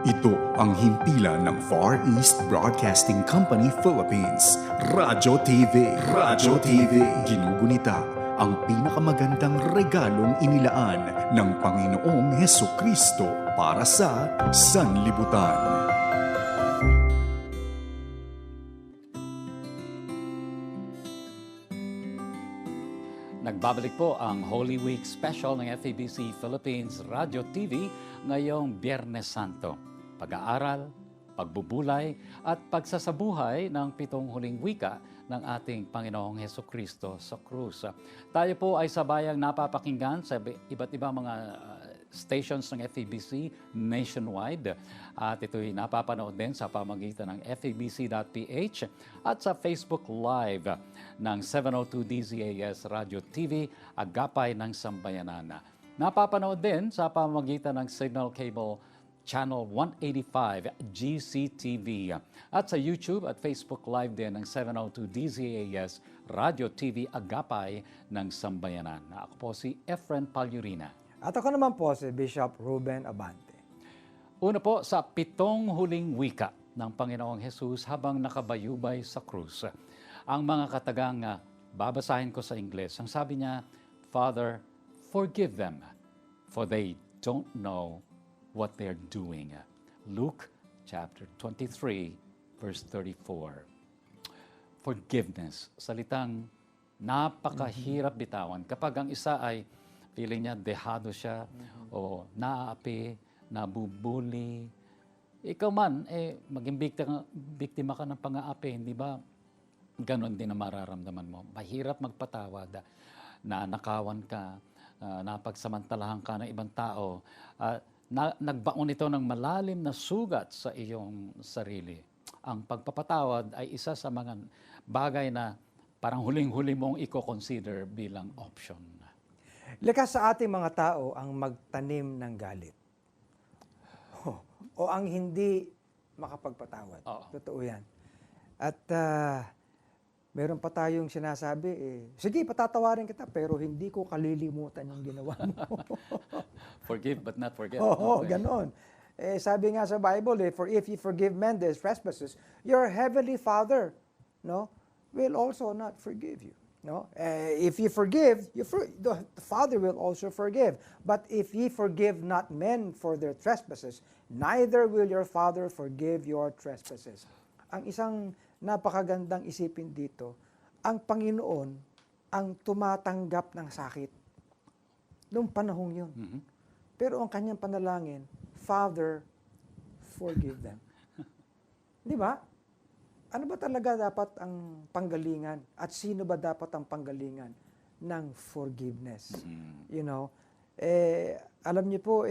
Ito ang himpilan ng Far East Broadcasting Company Philippines, Radyo TV. Radyo TV. Ginugunita ang pinakamagandang regalong inilaan ng Panginoong Hesukristo para sa sanlibutan. Nagbabalik po ang Holy Week Special ng FEBC Philippines Radio TV ngayong Biyernes Santo. Pag-aaral, pagbubulay at pagsasabuhay ng pitong huling wika ng ating Panginoong Hesukristo sa krus. Tayo po ay sabayang napapakinggan sa iba't ibang mga stations ng FEBC nationwide. At ito'y napapanood din sa pamagitan ng febc.ph at sa Facebook Live ng 702 DZAS Radio TV, Agapay ng Sambayanan. Napapanood din sa pamagitan ng Signal Cable Channel 185 GCTV at sa YouTube at Facebook Live din ng 702 DZAS Radio TV, Agapay ng Sambayanan. Ako po si Efren Palyurina. At ako naman po si Bishop Ruben Abante. Una po sa pitong huling wika ng Panginoong Hesus habang nakabayubay sa krus. Ang mga katagang babasahin ko sa Ingles, ang sabi niya, Father, forgive them, for they don't know what they're doing. Luke chapter 23, verse 34. Forgiveness, salitang napakahirap bitawan. Kapag ang isa ay feeling niya dehado siya o naaapi, nabubuli. Ikaw man, maging biktima ka ng pang-aapi, hindi ba? Ganon din ang mararamdaman mo. Mahirap magpatawad, nanakawan ka, napagsamantalahan ka ng ibang tao, nagbaon ito ng malalim na sugat sa iyong sarili. Ang pagpapatawad ay isa sa mga bagay na parang huling-huli mong i-consider bilang option. Likas sa ating mga tao ang magtanim ng galit. O ang hindi makapagpatawad. Totoo yan. At meron pa tayong sinasabi, sige, patatawarin kita, pero hindi ko kalilimutan yung ginawa mo. Forgive but not forget. Oo, ganon. Sabi nga sa Bible, for if you forgive men their trespasses, your heavenly Father, will also not forgive you. If you forgive, the Father will also forgive. But if ye forgive not men for their trespasses, neither will your Father forgive your trespasses. Ang isang napakagandang isipin dito, ang Panginoon ang tumatanggap ng sakit noong panahong yun. Mm-hmm. Pero ang kanyang panalangin, Father, forgive them. Di ba? Ano ba talaga dapat ang panggalingan? At sino ba dapat ang panggalingan ng forgiveness? Mm-hmm. Alam niyo po,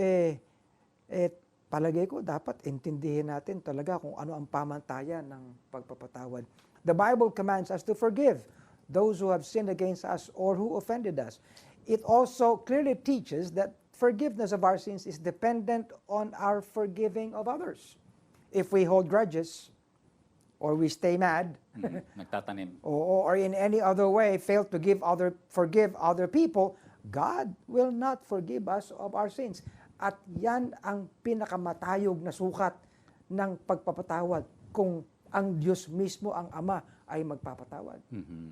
palagay ko dapat intindihin natin talaga kung ano ang pamantayan ng pagpapatawad. The Bible commands us to forgive those who have sinned against us or who offended us. It also clearly teaches that forgiveness of our sins is dependent on our forgiving of others. If we hold grudges, or we stay mad, nagtatanim, or in any other way fail to forgive other people, God will not forgive us of our sins. At yan ang pinakamatayog na sukat ng pagpapatawad kung ang Diyos mismo, ang Ama, ay magpapatawad. Mm-hmm.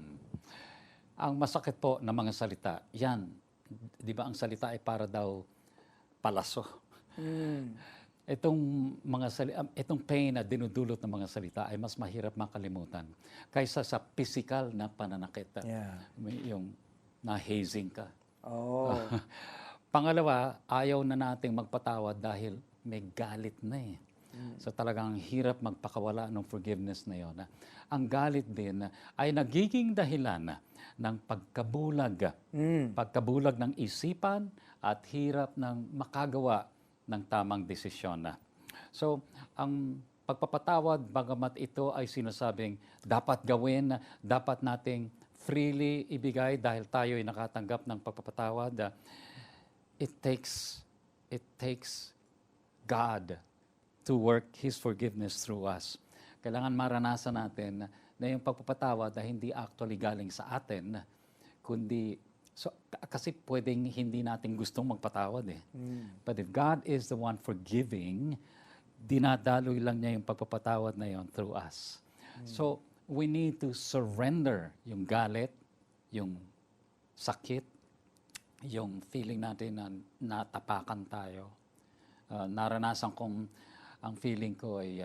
Ang masakit po na mga salita, yan, di ba ang salita ay para daw palaso? Itong pain na dinudulot ng mga salita ay mas mahirap makalimutan kaysa sa physical na pananakit. Yeah. Yung na-hazing ka. Oh. Pangalawa, ayaw na nating magpatawad dahil may galit na eh. So talagang hirap magpakawala ng forgiveness na yon. Ang galit din ay nagiging dahilan ng pagkabulag. Pagkabulag ng isipan at hirap ng makagawa ng tamang desisyon. So, ang pagpapatawad, bagamat ito ay sinasabing dapat gawin, dapat nating freely ibigay dahil tayo ay nakatanggap ng pagpapatawad, it takes God to work His forgiveness through us. Kailangan maranasan natin na yung pagpapatawad ay hindi actually galing sa atin, kundi kasi pwedeng hindi natin gustong magpatawad eh. But if God is the one forgiving, dinadaloy lang niya yung pagpapatawad na yon through us. So, we need to surrender yung galit, yung sakit, yung feeling natin na natapakan tayo. Naranasan kong, ang feeling ko ay,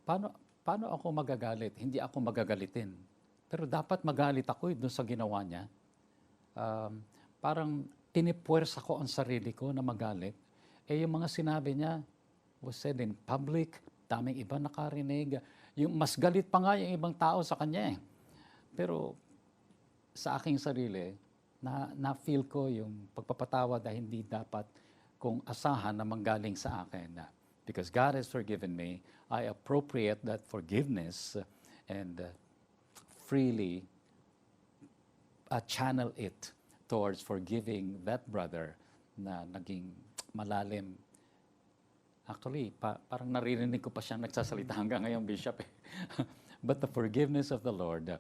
paano ako magagalit? Hindi ako magagalitin. Pero dapat magalit ako doon sa ginawa niya. Parang pinipuwersa ko ang sarili ko na magalit. Yung mga sinabi niya was said in public, daming iba nakarinig. Yung mas galit pa nga yung ibang tao sa kanya eh. Pero sa aking sarili, na-feel ko yung pagpapatawad na hindi dapat kung asahan na manggaling sa akin. Because God has forgiven me, I appropriate that forgiveness and freely channel it towards forgiving that brother na naging malalim. Actually, parang naririnig ko pa siyang nagsasalita hanggang ngayon, Bishop. But the forgiveness of the Lord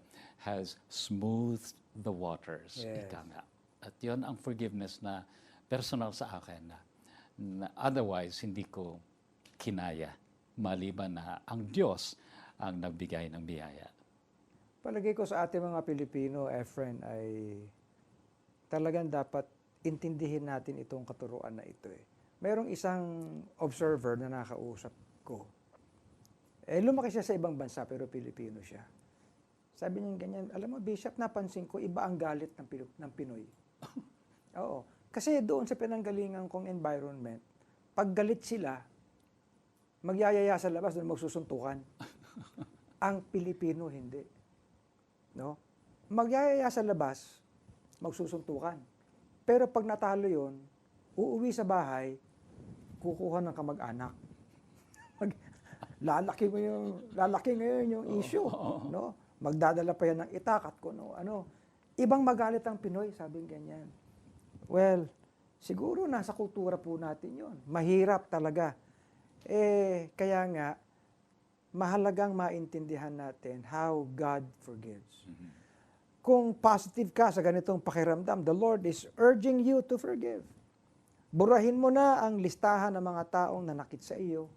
has smoothed the waters. Yes. Ika nga. At yun ang forgiveness na personal sa akin na otherwise hindi ko kinaya maliban na ang Diyos ang nagbigay ng biyaya. Palagay ko sa ating mga Pilipino, Efren, ay talagang dapat intindihin natin itong katuruan na ito eh. Mayroong isang observer na nakausap ko. Lumaki siya sa ibang bansa pero Pilipino siya. Sabi niya ganyan, alam mo Bishop, napansin ko iba ang galit ng Pinoy. Oo. Kasi doon sa pinanggalingan kong environment, pag galit sila, magyayaya sa labas, doon magsusuntukan. Ang Pilipino hindi. No? Magyayaya sa labas, magsusuntukan. Pero pag natalo yon, uuwi sa bahay, kukuha ng kamag-anak. Lalaki ngayon yung issue, no? Magdadala pa yan ng itak at kuno ano. Ibang magalit ang Pinoy, sabing ganyan. Well, siguro nasa kultura po natin 'yon. Mahirap talaga. Kaya nga mahalagang maintindihan natin how God forgives. Kung positive ka sa ganitong pakiramdam, the Lord is urging you to forgive. Burahin mo na ang listahan ng mga taong nanakit sa iyo,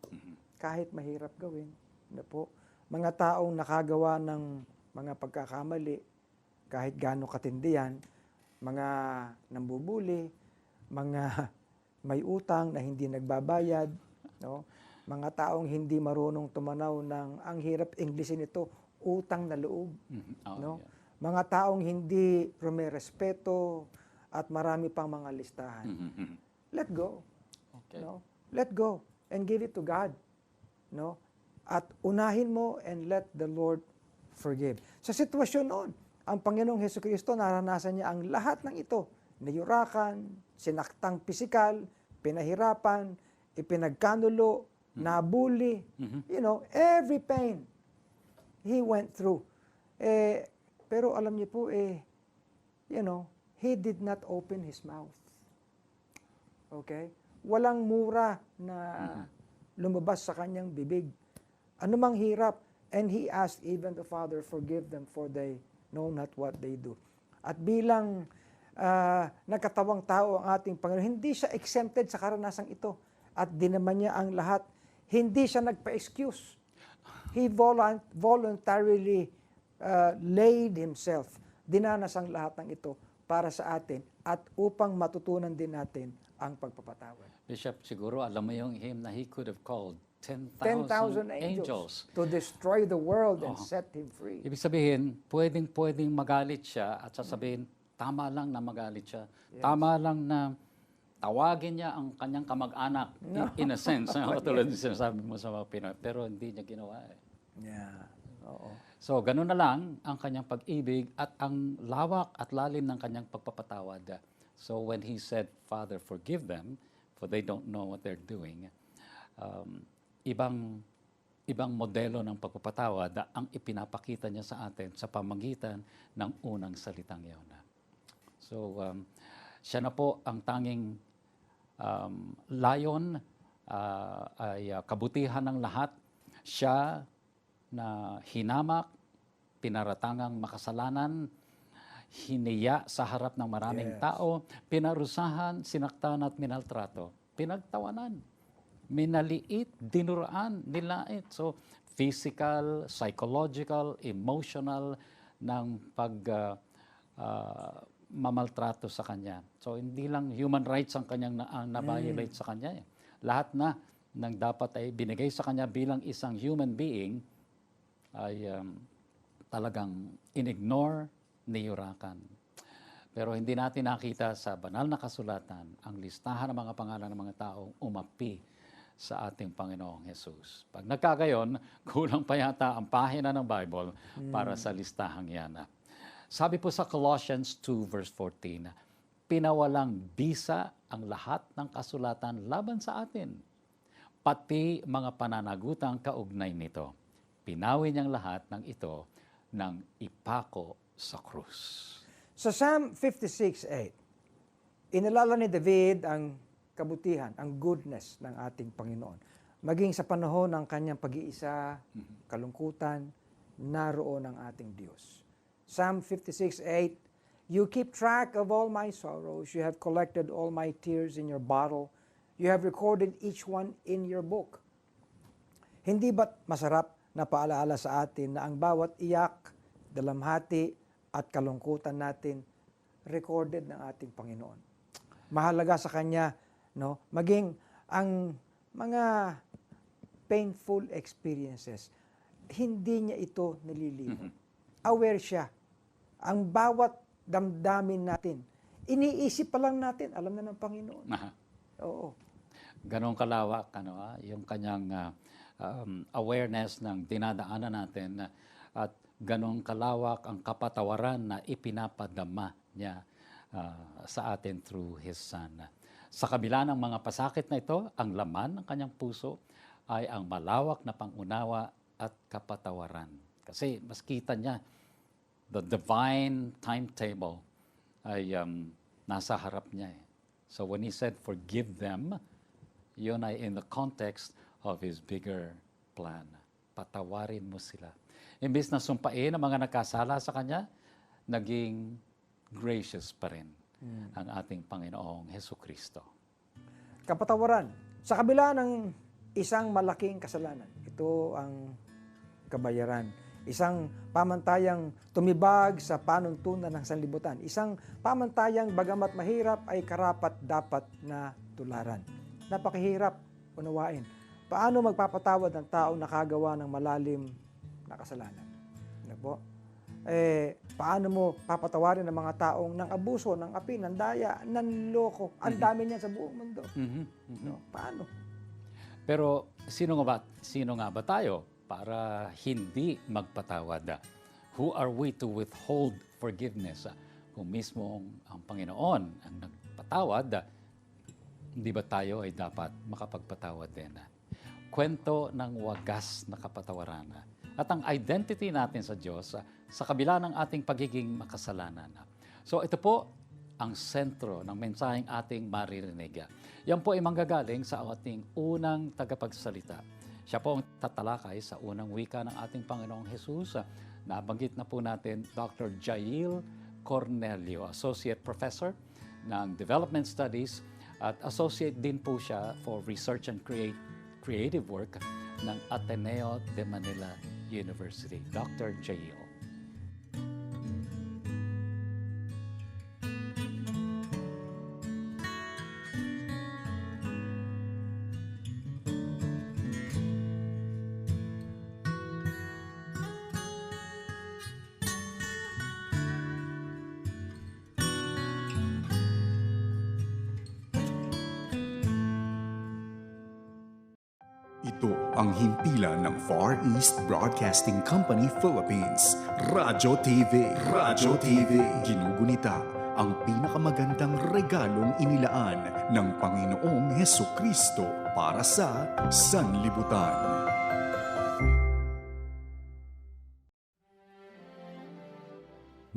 kahit mahirap gawin. Ano po? Mga taong nakagawa ng mga pagkakamali, kahit gaano katindi yan, mga nambubuli, mga may utang na hindi nagbabayad, no? Mga taong hindi marunong tumanaw ng, ang hirap Englishin ito, utang na loob. No? Yeah. Mga taong hindi rumerespeto at marami pang mga listahan. Let go. Okay. No? Let go and give it to God. No? At unahin mo and let the Lord forgive. Sa sitwasyon noon, ang Panginoong Hesukristo, naranasan niya ang lahat ng ito. Niyurakan, sinaktang pisikal, pinahirapan, ipinagkanulo, nabuli, every pain He went through. Pero alam niyo po, He did not open His mouth. Okay? Walang mura na lumabas sa kanyang bibig. Anumang hirap. And He asked even the Father, forgive them for they know not what they do. At bilang nagkatawang tao ang ating Panginoon, hindi siya exempted sa karanasang ito. At dinaman niya ang lahat. Hindi siya nagpa-excuse. He voluntarily laid Himself. Dinanas ang lahat ng ito para sa atin at upang matutunan din natin ang pagpapatawad. Bishop, siguro alam mo yung hymn na he could have called 10,000 angels to destroy the world and set Him free. Ibig sabihin, pwedeng magalit siya at sasabihin, tama lang na magalit siya. Yes. Tama lang na tawagin niya ang kanyang kamag-anak, in a sense, katulad ng sinasabi mo sa mga Pinoy, pero hindi niya ginawa eh. Yeah. Oo. So, ganun na lang ang kanyang pag-ibig at ang lawak at lalim ng kanyang pagpapatawad. So, when He said, Father, forgive them, for they don't know what they're doing, ibang modelo ng pagpapatawad ang ipinapakita niya sa atin sa pamagitan ng unang salitang iyon. So, siya na po ang tanging layon ay kabutihan ng lahat. Siya na hinamak, pinaratangang makasalanan, hiniya sa harap ng maraming tao, pinarusahan, sinaktan at minaltrato, pinagtawanan. minaliit, dinuraan, nilait. So, physical, psychological, emotional ng mamaltrato sa kanya. So, hindi lang human rights ang kanyang na-violate sa kanya. Lahat na ng dapat ay binigay sa kanya bilang isang human being ay talagang inignore, niyurakan. Pero hindi natin nakita sa banal na kasulatan ang listahan ng mga pangalan ng mga taong umapi sa ating Panginoong Jesus. Pag nagkagayon, kulang pa yata ang pahina ng Bible para sa listahang yan. Sabi po sa Colossians 2 verse 14, pinawalang bisa ang lahat ng kasulatan laban sa atin, pati mga pananagutang kaugnay nito. Pinawi niyang lahat ng ito ng ipako sa krus. Sa Psalm 56:8, inalala ni David ang kabutihan, ang goodness ng ating Panginoon. Maging sa panahon ng kanyang pag-iisa, kalungkutan, naroon ang ating Diyos. Psalm 56:8, you keep track of all my sorrows. You have collected all my tears in your bottle. You have recorded each one in your book. Hindi ba't masarap na paalaala sa atin na ang bawat iyak, dalamhati, at kalungkutan natin recorded ng ating Panginoon. Mahalaga sa Kanya, no, maging ang mga painful experiences, hindi niya ito nililimutan. Aware siya. Ang bawat damdamin natin, iniisip pa lang natin, alam na ng Panginoon. Oo. Ganon kalawak yung kanyang awareness ng dinadaanan natin at ganong kalawak ang kapatawaran na ipinapadama niya sa atin through His Son. Sa kabila ng mga pasakit na ito, ang laman ng kanyang puso ay ang malawak na pangunawa at kapatawaran. Kasi mas kita niya, the divine timetable ay nasa harap niya. So when He said, forgive them, yun ay in the context of His bigger plan. Patawarin mo sila. Imbis na sumpain ang mga nagkasala sa Kanya, naging gracious pa rin ang ating Panginoong Hesukristo. Kapatawaran. Sa kabila ng isang malaking kasalanan, ito ang kabayaran. Isang pamantayang tumibag sa panuntunan ng sanlibutan. Isang pamantayang bagamat mahirap ay karapat dapat na tularan. Napakahirap unawain. Paano magpapatawad ng taong nakagawa ng malalim na kasalanan? Ano po? Paano mo papatawarin ng mga taong ng abuso, ng api, ng daya, ng loko? Ang dami niyan sa buong mundo. No? Paano? Pero sino nga ba tayo para hindi magpatawad? Who are we to withhold forgiveness? Kung mismo ang Panginoon ang nagpatawad, hindi ba tayo ay dapat makapagpatawad din? Kwento ng wagas na kapatawaran at ang identity natin sa Diyos sa kabila ng ating pagiging makasalanan. So ito po ang sentro ng mensaheng ating maririnig. Yan po ay manggagaling sa ating unang tagapagsalita. Siya po ang tatalakay sa unang wika ng ating Panginoong Jesus. Nabanggit na po natin Dr. Jail Cornelio, Associate Professor ng Development Studies at Associate din po siya for Research and Creative Work ng Ateneo de Manila University. Dr. Jail. Ito ang himpilan ng Far East Broadcasting Company Philippines, Radyo TV. Radyo TV. Ginugunita ang pinakamagandang regalong inilaan ng Panginoong Hesukristo para sa sanlibutan.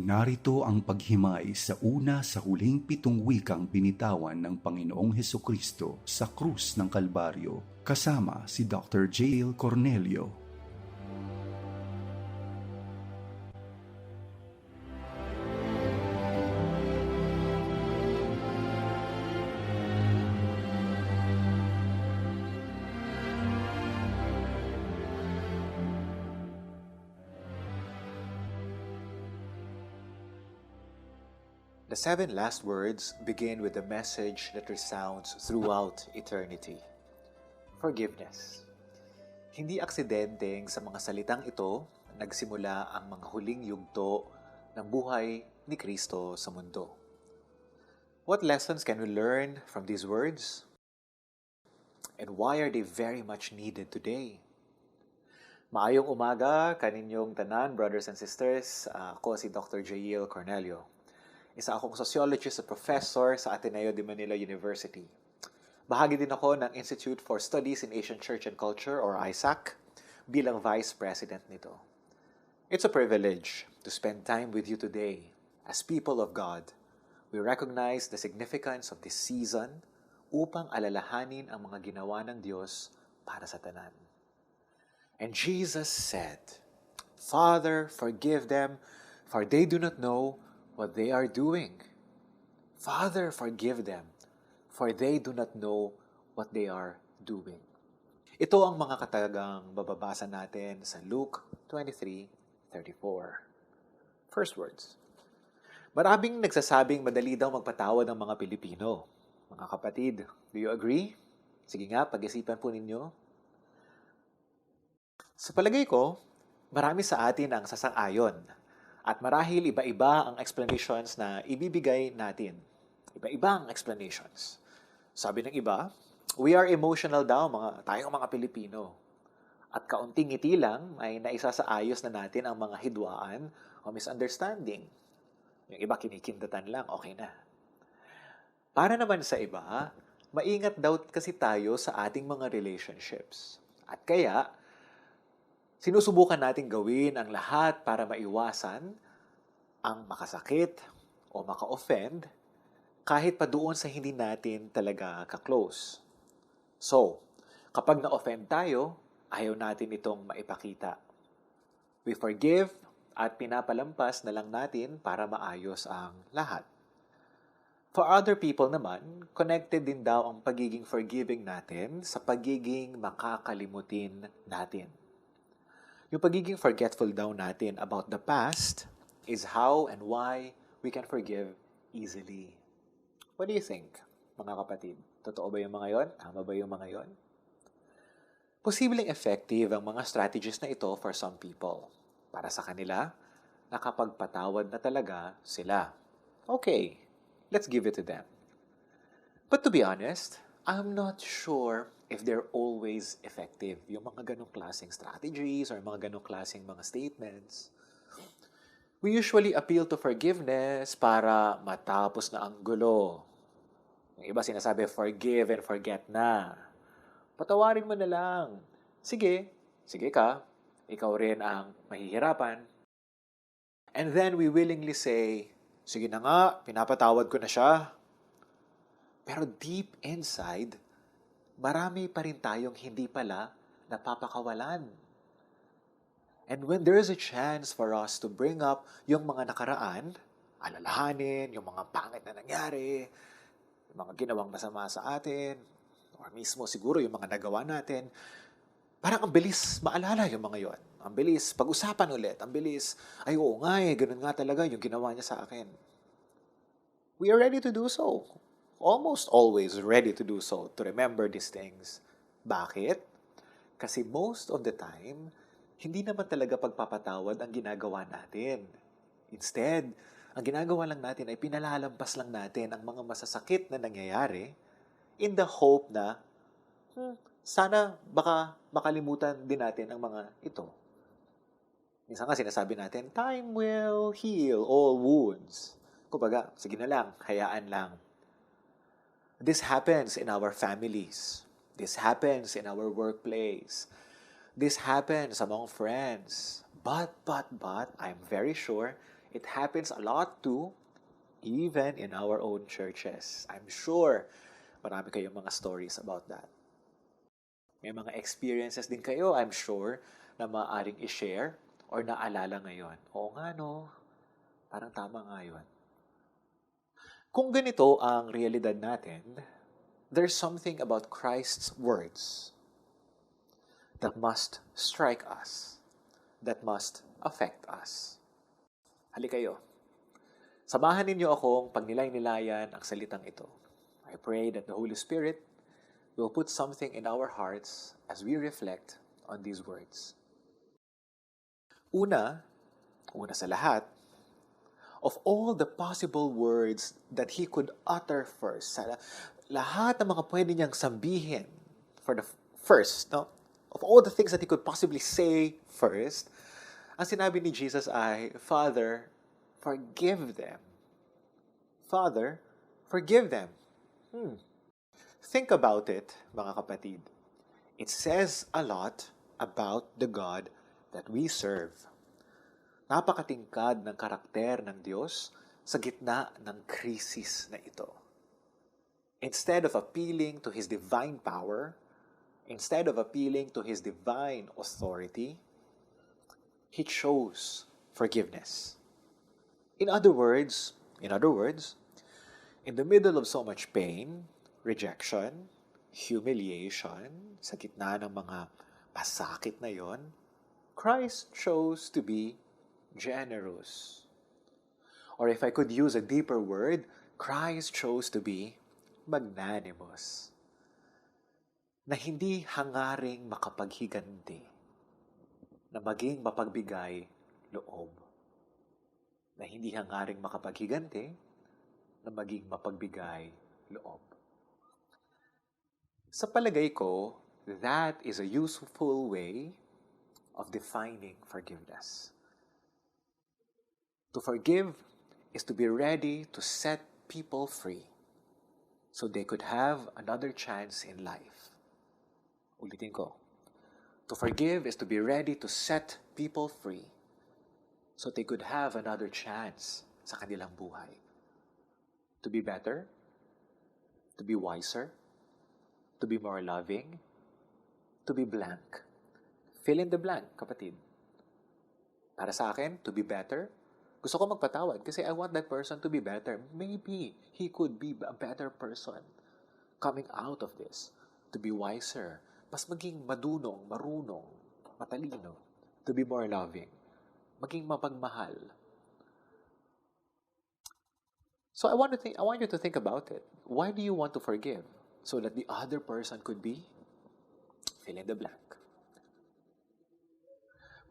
Narito ang paghimay sa una sa huling 7 wikang binitawan ng Panginoong Hesukristo sa krus ng Kalbaryo, kasama si Dr. Jail Cornelio. The 7 last words begin with a message that resounds throughout eternity. Forgiveness. Hindi aksidenteng sa mga salitang ito nagsimula ang mga huling yugto ng buhay ni Kristo sa mundo. What lessons can we learn from these words? And why are they very much needed today? Maayong umaga kaninyong tanan, brothers and sisters. Ako si Dr. Jael Cornelio. Isa akong sociologist at professor sa Ateneo de Manila University. Bahagi din ako ng Institute for Studies in Asian Church and Culture or ISAC bilang Vice President nito. It's a privilege to spend time with you today. As people of God, we recognize the significance of this season upang alalahanin ang mga ginawa ng Diyos para sa tanan. And Jesus said, "Father, forgive them, for they do not know what they are doing. Father, forgive them, for they do not know what they are doing." Ito ang mga katagang bababasa natin sa Luke 23:34. First words. Maraming nagsasabing madali daw magpatawad ng mga Pilipino. Mga kapatid, do you agree? Sige nga, pag-isipan po ninyo. Sa palagay ko, marami sa atin ang sasang-ayon. At marahil iba-iba ang explanations na ibibigay natin. Iba-iba ang explanations. Sabi ng iba, we are emotional daw tayong mga Pilipino. At kaunting ngiti lang ay naisasaayos na natin ang mga hidwaan o misunderstanding. Yung iba kinikindatan lang, okay na. Para naman sa iba, maingat daw kasi tayo sa ating mga relationships. At kaya, sinusubukan nating gawin ang lahat para maiwasan ang makasakit o maka-offend kahit pa doon sa hindi natin talaga ka-close. So, kapag na-offend tayo, ayaw natin itong maipakita. We forgive at pinapalampas na lang natin para maayos ang lahat. For other people naman, connected din daw ang pagiging forgiving natin sa pagiging makakalimutin natin. Yung pagiging forgetful daw natin about the past is how and why we can forgive easily. What do you think, mga kapatid? Totoo ba yung mga yon? Tama ba yung mga yon? Posibleng effective ang mga strategies na ito for some people. Para sa kanila, nakapagpatawad na talaga sila. Okay, let's give it to them. But to be honest, I'm not sure if they're always effective. Yung mga ganong klaseng strategies or mga ganong klaseng mga statements. We usually appeal to forgiveness para matapos na ang gulo. Yung iba sinasabi, forgive and forget na. Patawarin mo na lang. Sige ka. Ikaw rin ang mahihirapan. And then we willingly say, sige na nga, pinapatawad ko na siya. Pero deep inside, marami pa rin tayong hindi pala napapakawalan. And when there is a chance for us to bring up yung mga nakaraan, alalahanin, yung mga pangit na nangyari, yung mga ginawang masama sa atin, or mismo siguro yung mga nagawa natin, parang ang bilis maalala yung mga yon. Ang bilis pag-usapan ulit. Ang bilis, ay oo nga ganun nga talaga yung ginawa niya sa akin. We are ready to do so. Almost always ready to do so, to remember these things. Bakit? Kasi most of the time, hindi naman talaga pagpapatawad ang ginagawa natin. Instead, ang ginagawa lang natin ay pinalalampas lang natin ang mga masasakit na nangyayari in the hope na sana baka makalimutan din natin ang mga ito. Minsan nga sinasabi natin, time will heal all wounds. Kumbaga, sige na lang, hayaan lang. This happens in our families. This happens in our workplace. This happens among friends. But, I'm very sure it happens a lot too, even in our own churches. I'm sure marami kayong mga stories about that. May mga experiences din kayo, I'm sure, na maaaring i-share or naalala ngayon. Oo nga no, parang tama nga yun. Kung ganito ang realidad natin, there's something about Christ's words that must strike us, that must affect us. Halika kayo. Samahan ninyo akong pagnilay-nilayan ang salitang ito. I pray that the Holy Spirit will put something in our hearts as we reflect on these words. Una sa lahat, of all the possible words that he could utter first, lahat ng mga pwede niyang sabihin for the first, no? Of all the things that he could possibly say first, ang sinabi ni Jesus ay, Father, forgive them. Father, forgive them. Think about it, mga kapatid. It says a lot about the God that we serve. Napakatingkad ng karakter ng Diyos sa gitna ng krisis na ito. Instead of appealing to His divine power, instead of appealing to His divine authority, He chose forgiveness. In other words, in the middle of so much pain, rejection, humiliation, sa gitna ng mga pasakit na yon, Christ chose to be generous. Or if I could use a deeper word, Christ chose to be magnanimous. Na hindi hangaring makapaghiganti, na maging mapagbigay loob. Na hindi hangaring makapaghiganti, na maging mapagbigay loob. Sa palagay ko, that is a useful way of defining forgiveness. To forgive is to be ready to set people free so they could have another chance in life. Ulitin ko. To forgive is to be ready to set people free so they could have another chance sa kanilang buhay. To be better, to be wiser, to be more loving, to be blank. Fill in the blank, kapatid. Para sa akin, to be better, gusto ko magpatawad kasi I want that person to be better. Maybe he could be a better person coming out of this. To be wiser, mas maging madunong, marunong, matalino. To be more loving, maging mapagmahal. So I want you to think about it. Why do you want to forgive? So that the other person could be fill in the blank.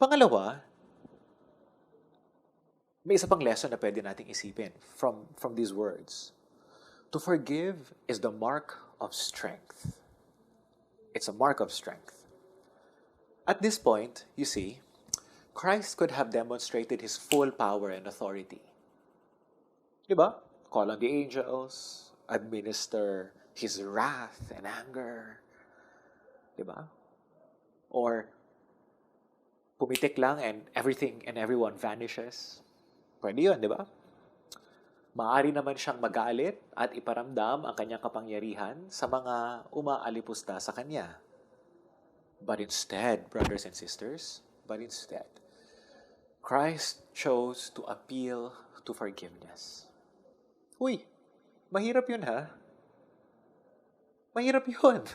Pangalawa, may isa pang lesson na pwede nating isipin from these words. To forgive is the mark of strength. It's a mark of strength. At this point, you see, Christ could have demonstrated His full power and authority. Diba? Call on the angels, administer His wrath and anger. Diba? Or pumitik lang and everything and everyone vanishes. Pwede yun, di ba? Maaari naman siyang magalit at iparamdam ang kanyang kapangyarihan sa mga umaalipusta sa kanya. But instead, brothers and sisters, Christ chose to appeal to forgiveness. Uy, mahirap yun ha? Mahirap yun.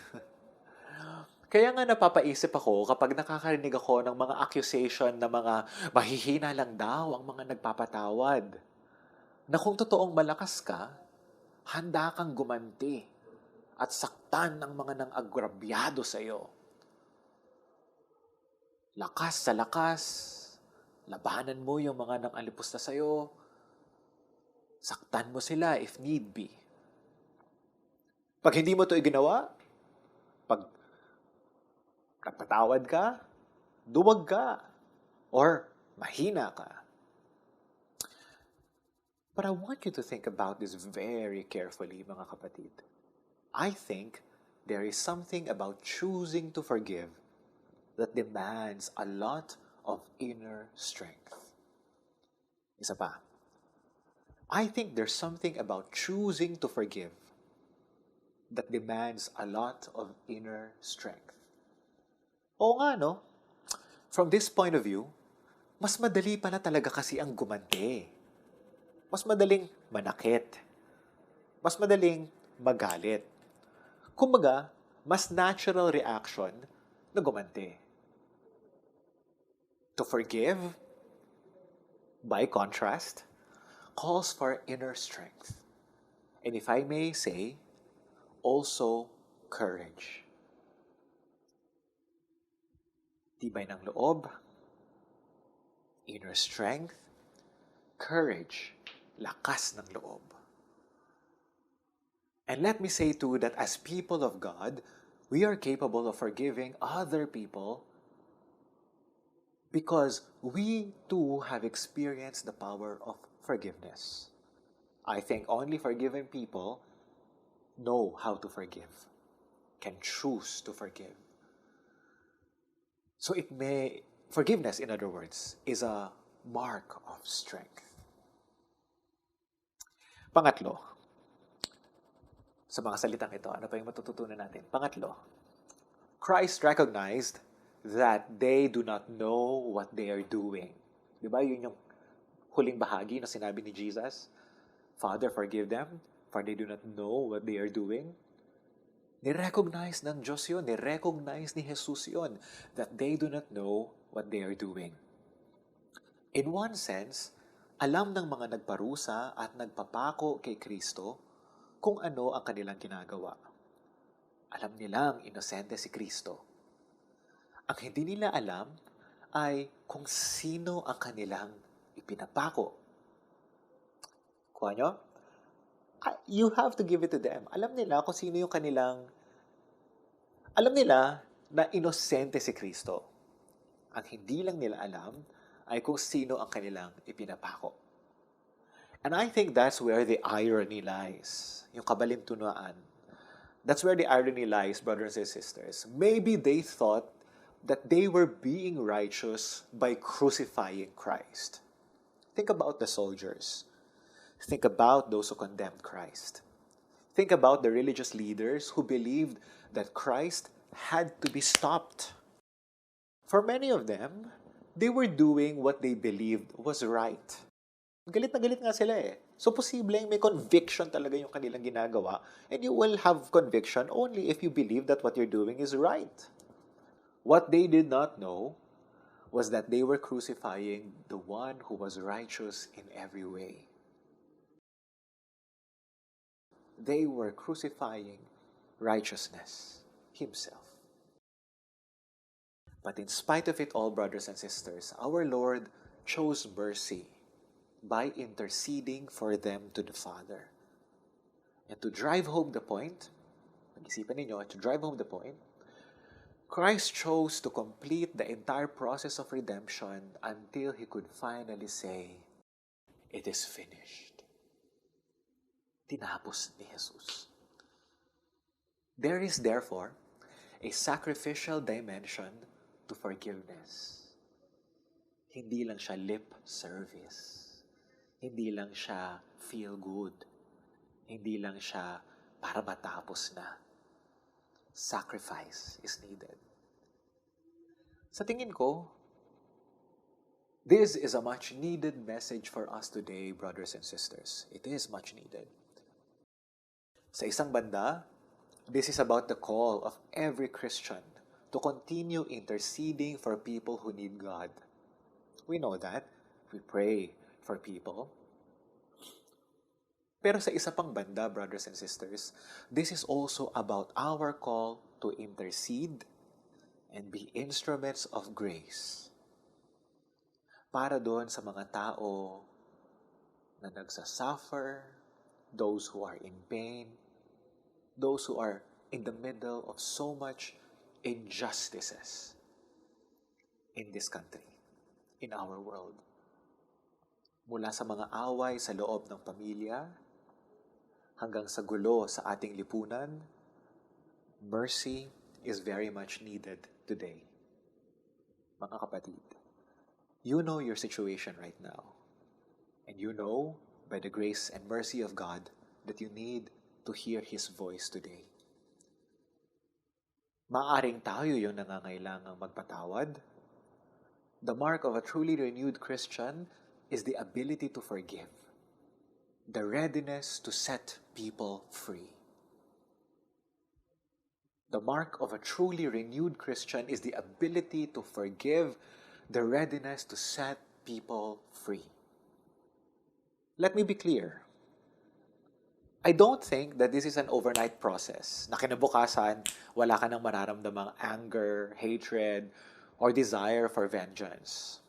Kaya nga napapaisip ako kapag nakakarinig ako ng mga accusation na mga mahihina lang daw ang mga nagpapatawad. Na kung totoong malakas ka, handa kang gumanti at saktan ng mga nang-agrabyado sa iyo. Lakas sa lakas, labanan mo yung mga nang-alipusta sa iyo, saktan mo sila if need be. Pag hindi mo ito iginawa, pag nagpatawad ka, duwag ka, or mahina ka. But I want you to think about this very carefully, mga kapatid. I think there is something about choosing to forgive that demands a lot of inner strength. Isa pa. I think there's something about choosing to forgive that demands a lot of inner strength. Oo nga, no? From this point of view, mas madali pala talaga kasi ang gumanti. Mas madaling manakit. Mas madaling magalit. Kumbaga, mas natural reaction na gumanti. To forgive, by contrast, calls for inner strength. And if I may say, also courage. Tibay ng loob, inner strength, courage, lakas ng loob. And let me say too that as people of God, we are capable of forgiving other people because we too have experienced the power of forgiveness. I think only forgiven people know how to forgive, can choose to forgive. So forgiveness, in other words, is a mark of strength. Pangatlo, sa mga salitang ito, ano pa yung matututunan natin? Pangatlo, Christ recognized that they do not know what they are doing. Di ba? Yun yung huling bahagi na sinabi ni Jesus. Father, forgive them, for they do not know what they are doing. Nirecognize ng Diyos yun, nirecognize ni Jesus yun, that they do not know what they are doing. In one sense, alam ng mga nagparusa at nagpapako kay Kristo kung ano ang kanilang ginagawa. Alam nilang inosente si Kristo. Ang hindi nila alam ay kung sino ang kanilang ipinapako. Kuha nyo? You have to give it to them. Alam nila kung sino yung kanilang... Alam nila na inosente si Kristo. Ang hindi lang nila alam ay kung sino ang kanilang ipinapako. And I think that's where the irony lies. Yung kabalintunaan. That's where the irony lies, brothers and sisters. Maybe they thought that they were being righteous by crucifying Christ. Think about the soldiers. Think about those who condemned Christ. Think about the religious leaders who believed that Christ had to be stopped. For many of them, they were doing what they believed was right. Galit na galit nga sila eh. So, posibleng may conviction talaga yung kanilang ginagawa, and you will have conviction only if you believe that what you're doing is right. What they did not know was that they were crucifying the one who was righteous in every way. They were crucifying righteousness himself. But in spite of it all, brothers and sisters, our Lord chose mercy by interceding for them to the Father. And to drive home the point, pag-isipan ninyo, to drive home the point, Christ chose to complete the entire process of redemption until He could finally say, "It is finished." Tinapos ni Jesus. There is therefore a sacrificial dimension to forgiveness. Hindi lang siya lip service. Hindi lang siya feel good. Hindi lang siya para matapos na. Sacrifice is needed. Sa tingin ko, this is a much needed message for us today, brothers and sisters. It is much needed. Sa isang banda, this is about the call of every Christian to continue interceding for people who need God. We know that. We pray for people. Pero sa isa pang banda, brothers and sisters, this is also about our call to intercede and be instruments of grace. Para doon sa mga tao na nagsasuffer, those who are in pain, those who are in the middle of so much injustices in this country, in our world. Mula sa mga away sa loob ng pamilya, hanggang sa gulo sa ating lipunan, mercy is very much needed today. Mga kapatid, you know your situation right now. And you know, by the grace and mercy of God, that you need to hear His voice today. Maaring tayo yung nangangailangang magpatawad. The mark of a truly renewed Christian is the ability to forgive. The readiness to set people free. The mark of a truly renewed Christian is the ability to forgive, the readiness to set people free. let me be clear. I don't think that this is an overnight process na kinabukasan, wala ka nang mararamdamang anger, hatred, or desire for vengeance.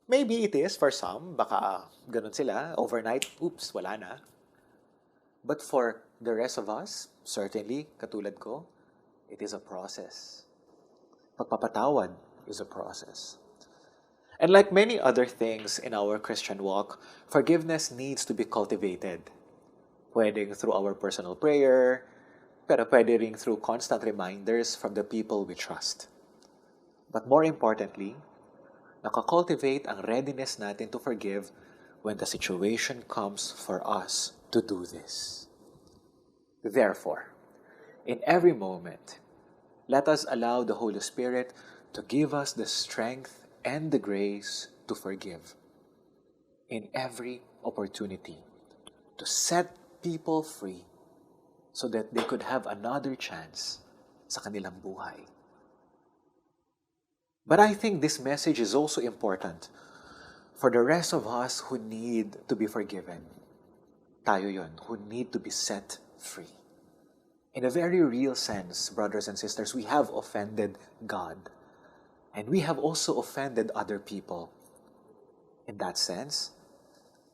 Maybe it is for some, baka ganun sila, overnight, oops, wala na. But for the rest of us, certainly, katulad ko, it is a process. Pagpapatawad is a process. And like many other things in our Christian walk, forgiveness needs to be cultivated. Pwedeng through our personal prayer, pero pwede rin through constant reminders from the people we trust. But more importantly, nakakultivate ang readiness natin to forgive when the situation comes for us to do this. Therefore, in every moment, let us allow the Holy Spirit to give us the strength and the grace to forgive in every opportunity, to set people free so that they could have another chance sa kanilang buhay. But I think this message is also important for the rest of us who need to be forgiven. Tayo yon, who need to be set free. In a very real sense, brothers and sisters, we have offended God. And we have also offended other people. In that sense,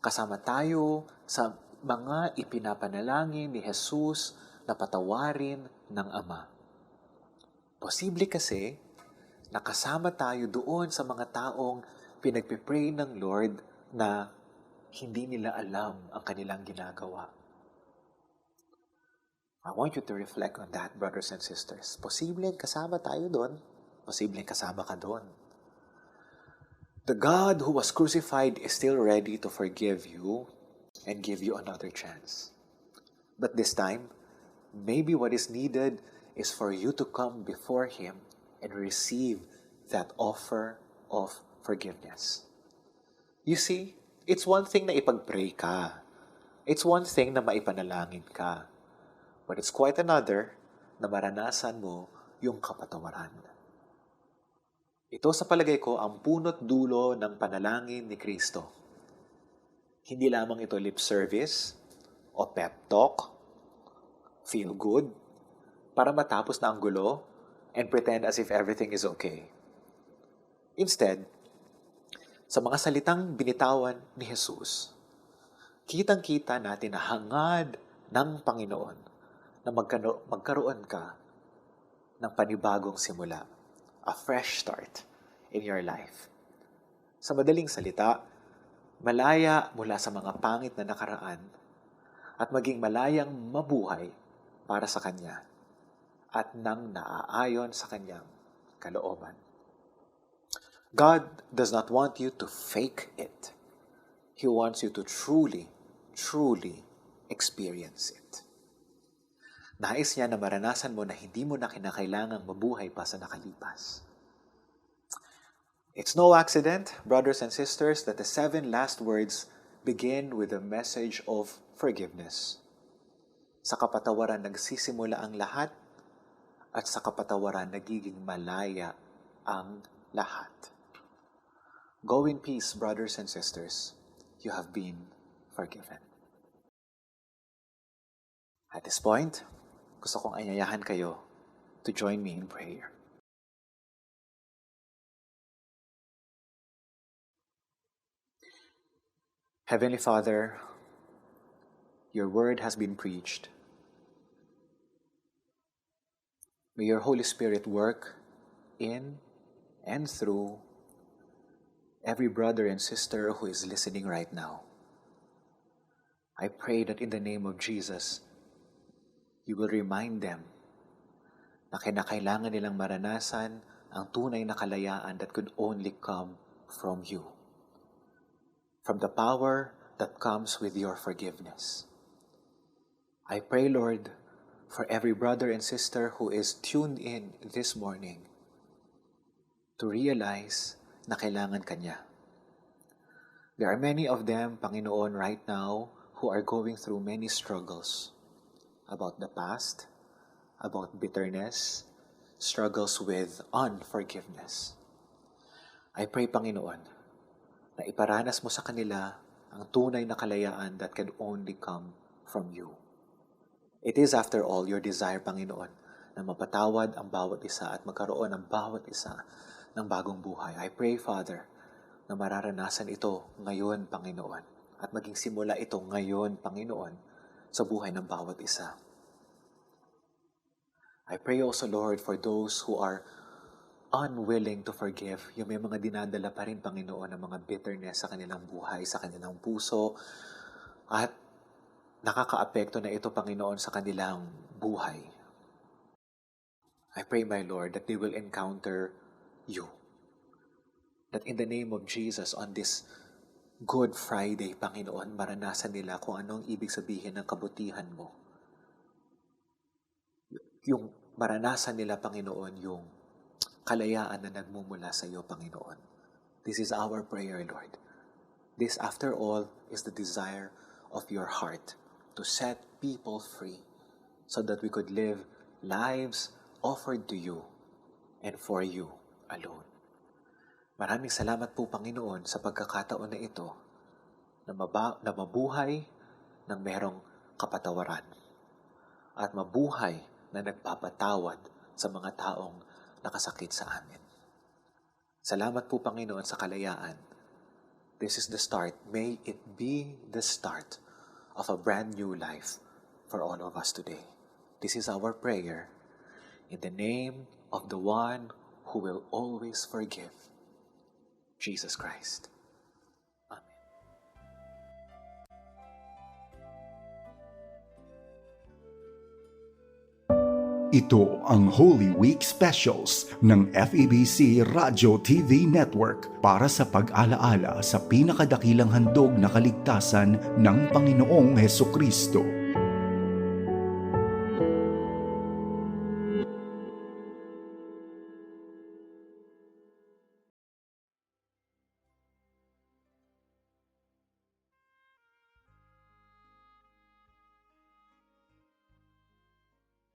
kasama tayo sa mga ipinapanalangin ni Jesus na patawarin ng Ama. Posible kasi nakasama tayo doon sa mga taong pinagpipray ng Lord na hindi nila alam ang kanilang ginagawa. I want you to reflect on that, brothers and sisters. Posibleng kasama tayo doon. Posibleng kasama ka doon. The God who was crucified is still ready to forgive you and give you another chance. But this time, maybe what is needed is for you to come before Him and receive that offer of forgiveness. You see, it's one thing na ipag-pray ka. It's one thing na maipanalangin ka. But it's quite another na maranasan mo yung kapatawaran. Ito sa palagay ko ang punot dulo ng panalangin ni Kristo. Hindi lamang ito lip service o pep talk, feel good, para matapos na ang gulo and pretend as if everything is okay. Instead, sa mga salitang binitawan ni Jesus, kitang-kita natin na hangad ng Panginoon na magkaroon ka ng panibagong simula, a fresh start in your life. Sa madaling salita, malaya mula sa mga pangit na nakaraan at maging malayang mabuhay para sa Kanya at nang naaayon sa Kanyang kalooban. God does not want you to fake it. He wants you to truly, truly experience it. Nais niya na maranasan mo na hindi mo na kinakailangang mabuhay pa sa nakalipas. It's no accident, brothers and sisters, that the 7 last words begin with a message of forgiveness. Sa kapatawaran nagsisimula ang lahat at sa kapatawaran nagiging malaya ang lahat. Go in peace, brothers and sisters. You have been forgiven. At this point, gusto kong anyayahan kayo to join me in prayer. Heavenly Father, your word has been preached. May your Holy Spirit work in and through every brother and sister who is listening right now. I pray that in the name of Jesus, you will remind them na kinakailangan nilang maranasan ang tunay na kalayaan that could only come from you. From the power that comes with your forgiveness. I pray, Lord, for every brother and sister who is tuned in this morning to realize na kailangan ka niya. There are many of them, Panginoon, right now who are going through many struggles about the past, about bitterness, struggles with unforgiveness. I pray, Panginoon, na iparanas mo sa kanila ang tunay na kalayaan that can only come from you. It is, after all, your desire, Panginoon, na mapatawad ang bawat isa at magkaroon ang bawat isa ng bagong buhay. I pray, Father, na mararanasan ito ngayon, Panginoon, at maging simula ito ngayon, Panginoon, sa buhay ng bawat isa. I pray also, Lord, for those who are unwilling to forgive, yung may mga dinadala pa rin, Panginoon, ng mga bitterness sa kanilang buhay, sa kanilang puso, at nakakaapekto na ito, Panginoon, sa kanilang buhay. I pray, my Lord, that they will encounter you. That in the name of Jesus, on this Good Friday, Panginoon, maranasan nila kung anong ibig sabihin ng kabutihan mo. Yung maranasan nila, Panginoon, yung kalayaan na nagmumula sa iyo, Panginoon. This is our prayer, Lord. This, after all, is the desire of your heart to set people free so that we could live lives offered to you and for you alone. Maraming salamat po, Panginoon, sa pagkakataon na ito na mabuhay ng merong kapatawaran at mabuhay na nagpapatawad sa mga taong nakasakit sa amin. Salamat po, Panginoon, sa kalayaan. This is the start. May it be the start of a brand new life for all of us today. This is our prayer in the name of the one who will always forgive, Jesus Christ. Amen. Ito ang Holy Week Specials ng FEBC Radio TV Network para sa pag-alaala sa pinakadakilang handog na kaligtasan ng Panginoong Hesukristo.